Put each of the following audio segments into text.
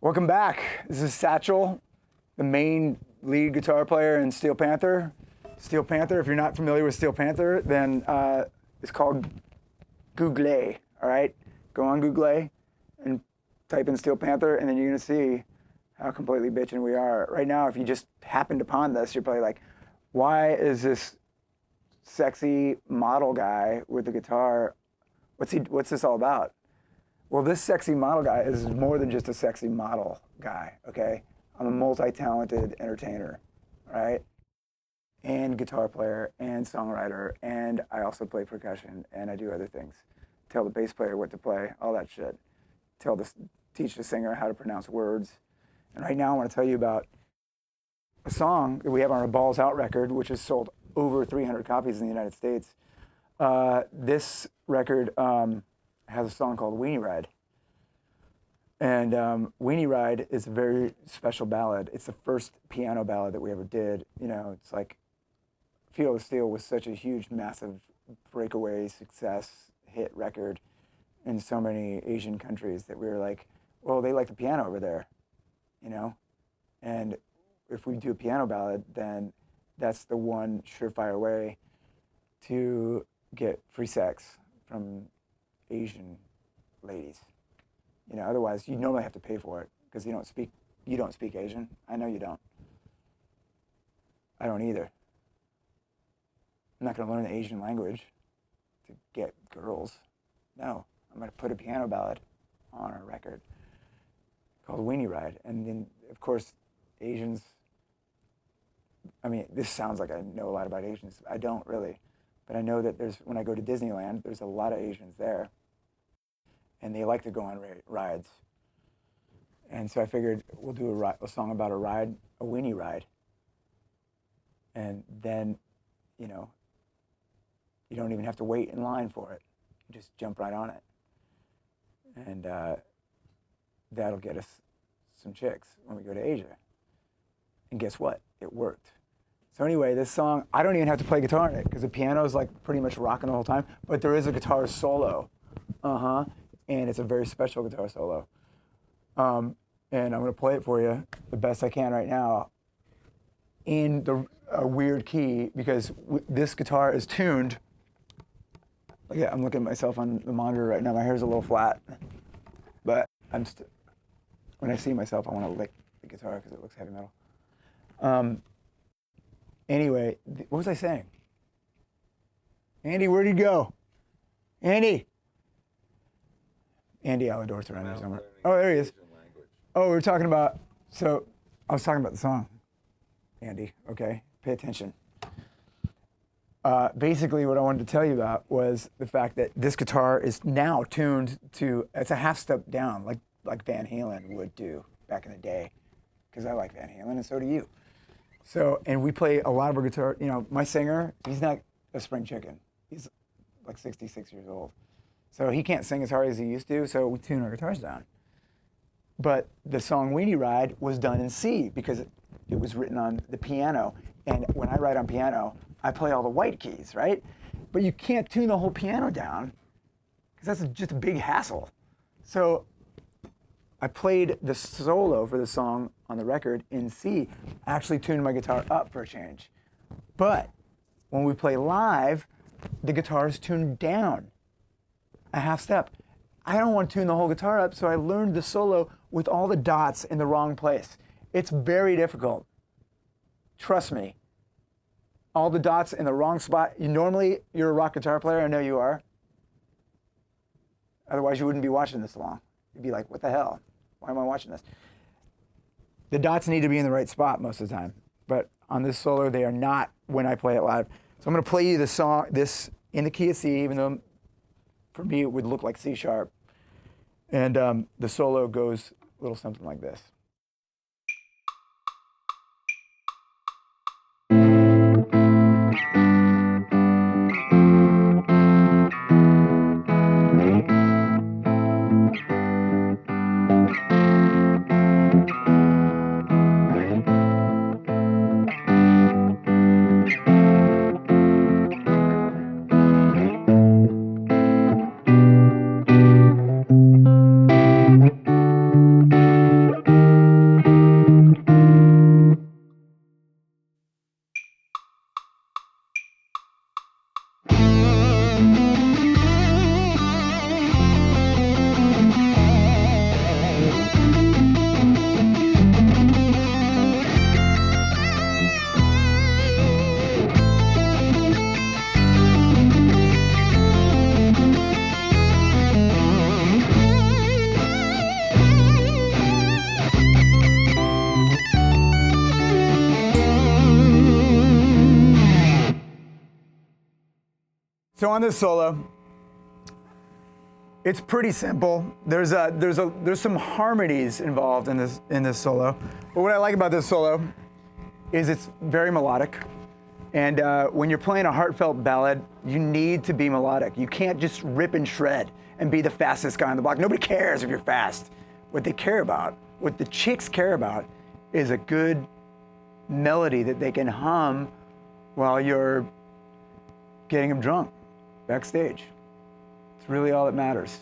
Welcome back. This is Satchel, the main lead guitar player in Steel Panther. Steel Panther, if you're not familiar with Steel Panther, then it's called Google, all right? Go on Google and type in Steel Panther, and then you're gonna see how completely bitchin' we are. Right now, if you just happened upon this, you're probably like, why is this sexy model guy with the guitar, what's this all about? Well, this sexy model guy is more than just a sexy model guy, okay? I'm a multi-talented entertainer, right? And guitar player and songwriter, and I also play percussion, and I do other things. Tell the bass player what to play, all that shit. Teach the singer how to pronounce words. And right now I want to tell you about a song that we have on our Balls Out record, which has sold over 300 copies in the United States. This record has a song called Weenie Ride. And Weenie Ride is a very special ballad. It's the first piano ballad that we ever did. You know, it's like Feel the Steel was such a huge, massive breakaway success hit record in so many Asian countries that we were like, well, they like the piano over there, you know? And if we do a piano ballad, then that's the one surefire way to get free sex from Asian ladies. You know, otherwise you normally have to pay for it because you don't speak Asian. I know you don't. I don't either. I'm not going to learn the Asian language to get girls. No, I'm going to put a piano ballad on our record called Weenie Ride. And then, of course, Asians, I mean, this sounds like I know a lot about Asians. I don't really. But I know that when I go to Disneyland, there's a lot of Asians there. And they like to go on rides. And so I figured we'll do a song about a weenie ride. And then, you know, you don't even have to wait in line for it. You just jump right on it. And that'll get us some chicks when we go to Asia. And guess what? It worked. So anyway, this song, I don't even have to play guitar in it because the piano is like pretty much rocking the whole time, but there is a guitar solo. And it's a very special guitar solo. And I'm gonna play it for you the best I can right now in a weird key because this guitar is tuned. Yeah, I'm looking at myself on the monitor right now. My hair's a little flat, but when I see myself, I wanna lick the guitar because it looks heavy metal. Anyway, what was I saying? Andy, where'd he go? Andy Alador's around there somewhere. Oh, there he is. Oh, we were talking about, I was talking about the song. Andy, okay, pay attention. Basically what I wanted to tell you about was the fact that this guitar is now tuned to, it's a half step down, like Van Halen would do back in the day, because I like Van Halen and so do you. So, and we play a lot of our guitar, you know, my singer, he's not a spring chicken. He's like 66 years old. So he can't sing as hard as he used to, so we tune our guitars down. But the song Weenie Ride was done in C because it was written on the piano. And when I write on piano, I play all the white keys, right? But you can't tune the whole piano down because that's just a big hassle. So I played the solo for the song on the record in C. I actually tuned my guitar up for a change. But when we play live, the guitar is tuned down a half step. I don't want to tune the whole guitar up, so I learned the solo with all the dots in the wrong place. It's very difficult. Trust me. All the dots in the wrong spot. Normally, you're a rock guitar player. I know you are. Otherwise, you wouldn't be watching this long. You'd be like, what the hell? Why am I watching this? The dots need to be in the right spot most of the time. But on this solo, they are not when I play it live. So I'm going to play you the song, this in the key of C, even though for me it would look like C sharp. And the solo goes a little something like this. So on this solo, it's pretty simple. There's some harmonies involved in this solo. But what I like about this solo is it's very melodic. And when you're playing a heartfelt ballad, you need to be melodic. You can't just rip and shred and be the fastest guy on the block. Nobody cares if you're fast. What they care about, what the chicks care about, is a good melody that they can hum while you're getting them drunk backstage. It's really all that matters.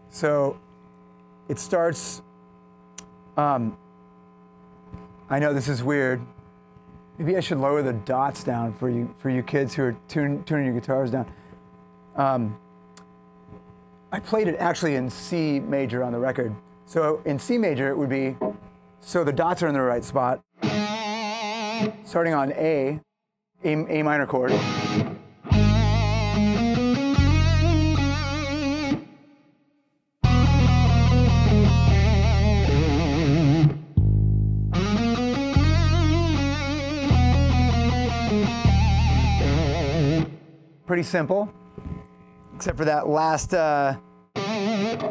So it starts, I know this is weird. Maybe I should lower the dots down for you kids who are tuning your guitars down. I played it actually in C major on the record. So in C major it would be, so the dots are in the right spot. Starting on A minor chord. Pretty simple, except for that last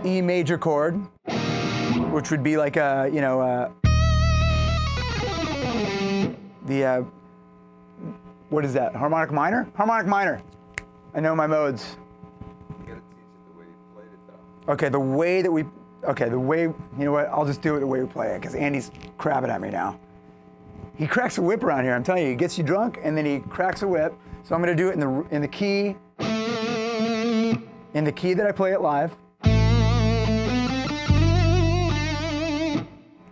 E major chord, which would be like what is that? Harmonic minor? Harmonic minor. I know my modes. You gotta teach it the way you played it though. Okay, the way, you know what? I'll just do it the way we play it, because Andy's crabbing at me now. He cracks a whip around here, I'm telling you. He gets you drunk, and then he cracks a whip. So I'm gonna do it in the key that I play it live.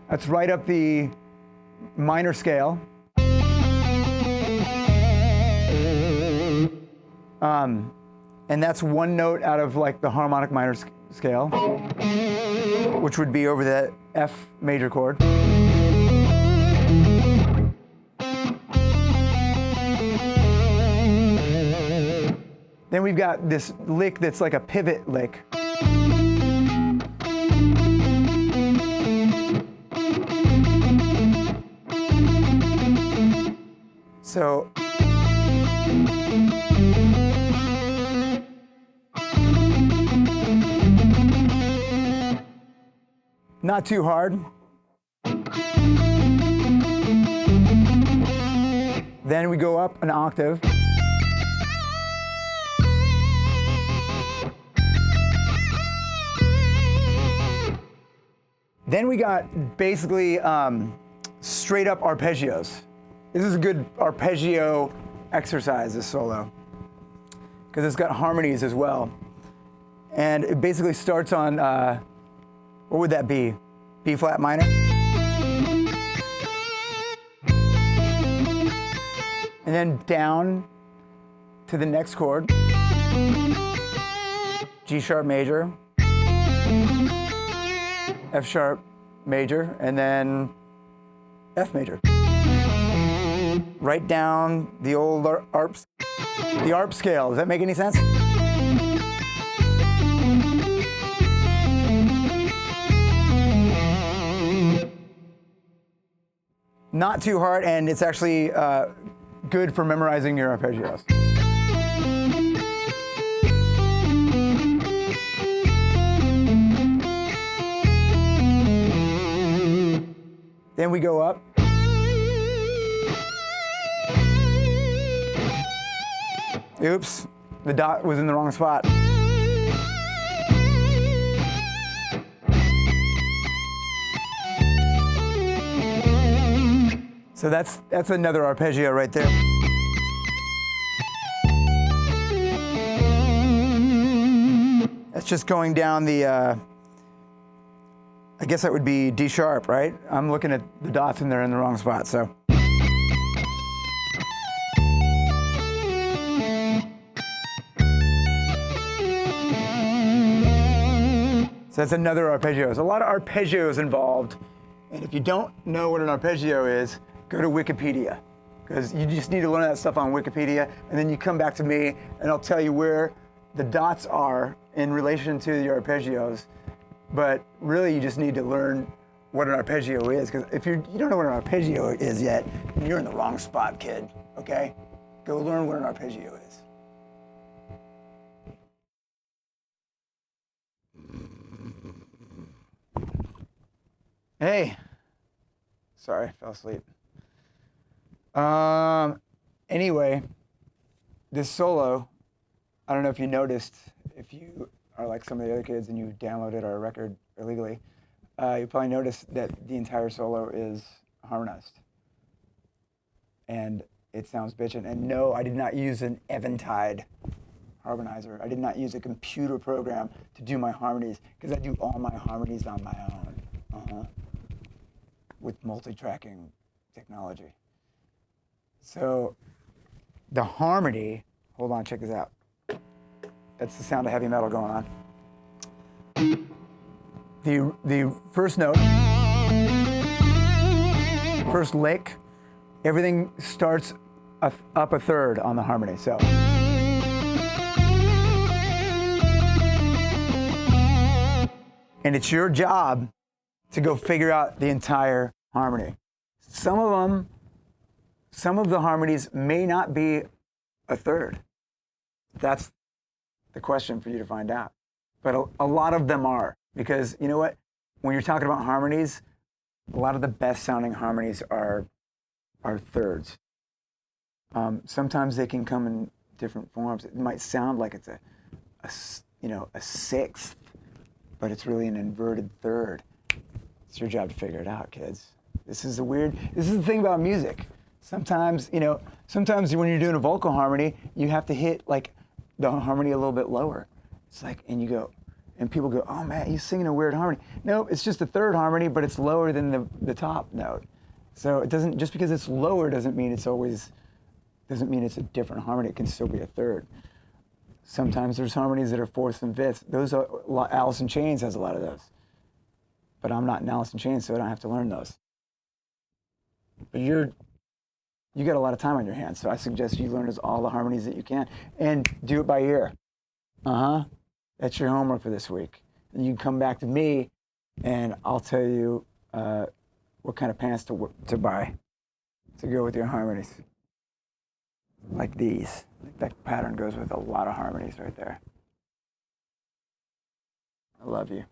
That's right up the minor scale. And that's one note out of like the harmonic minor scale, which would be over the F major chord. Then we've got this lick that's like a pivot lick. So not too hard. Then we go up an octave. Then we got basically straight up arpeggios. This is a good arpeggio exercise, this solo, because it's got harmonies as well. And it basically starts on, what would that be? B flat minor? And then down to the next chord, G sharp major, F sharp major, and then F major. Right down the old the ARP scale. Does that make any sense? Not too hard, and it's actually good for memorizing your arpeggios. Then we go up. Oops, the dot was in the wrong spot. So that's another arpeggio right there. That's just going down the, I guess that would be D sharp, right? I'm looking at the dots and they're in the wrong spot, so. So that's another arpeggio. There's a lot of arpeggios involved. And if you don't know what an arpeggio is, go to Wikipedia. Because you just need to learn that stuff on Wikipedia, and then you come back to me and I'll tell you where the dots are in relation to the arpeggios. But really you just need to learn what an arpeggio is, because if you don't know what an arpeggio is yet, you're in the wrong spot, kid, okay? Go learn what an arpeggio is. Hey. Sorry, fell asleep. Anyway, this solo, I don't know if you noticed, if you are like some of the other kids and you downloaded our record illegally, you probably noticed that the entire solo is harmonized. And it sounds bitchin'. And no, I did not use an Eventide harmonizer. I did not use a computer program to do my harmonies, because I do all my harmonies on my own. With multi-tracking technology. So the harmony, hold on, check this out. That's the sound of heavy metal going on. The first note, first lick, everything starts up a third on the harmony. So. And it's your job to go figure out the entire harmony. Some of the harmonies may not be a third. That's the question for you to find out. But a lot of them are, because you know what? When you're talking about harmonies, a lot of the best sounding harmonies are thirds. Sometimes they can come in different forms. It might sound like it's a sixth, but it's really an inverted third. It's your job to figure it out, kids. This is the thing about music. Sometimes when you're doing a vocal harmony, you have to hit like the harmony a little bit lower. It's like, and people go, oh man, he's singing a weird harmony. No, it's just a third harmony, but it's lower than the top note. So it doesn't, just because it's lower doesn't mean it's a different harmony. It can still be a third. Sometimes there's harmonies that are fourths and fifths. Those are, Alice in Chains has a lot of those. But I'm not in Alice in Chains, so I don't have to learn those. But you got a lot of time on your hands, so I suggest you learn all the harmonies that you can and do it by ear. That's your homework for this week. And you can come back to me, and I'll tell you what kind of pants to buy to go with your harmonies. Like these. That pattern goes with a lot of harmonies right there. I love you.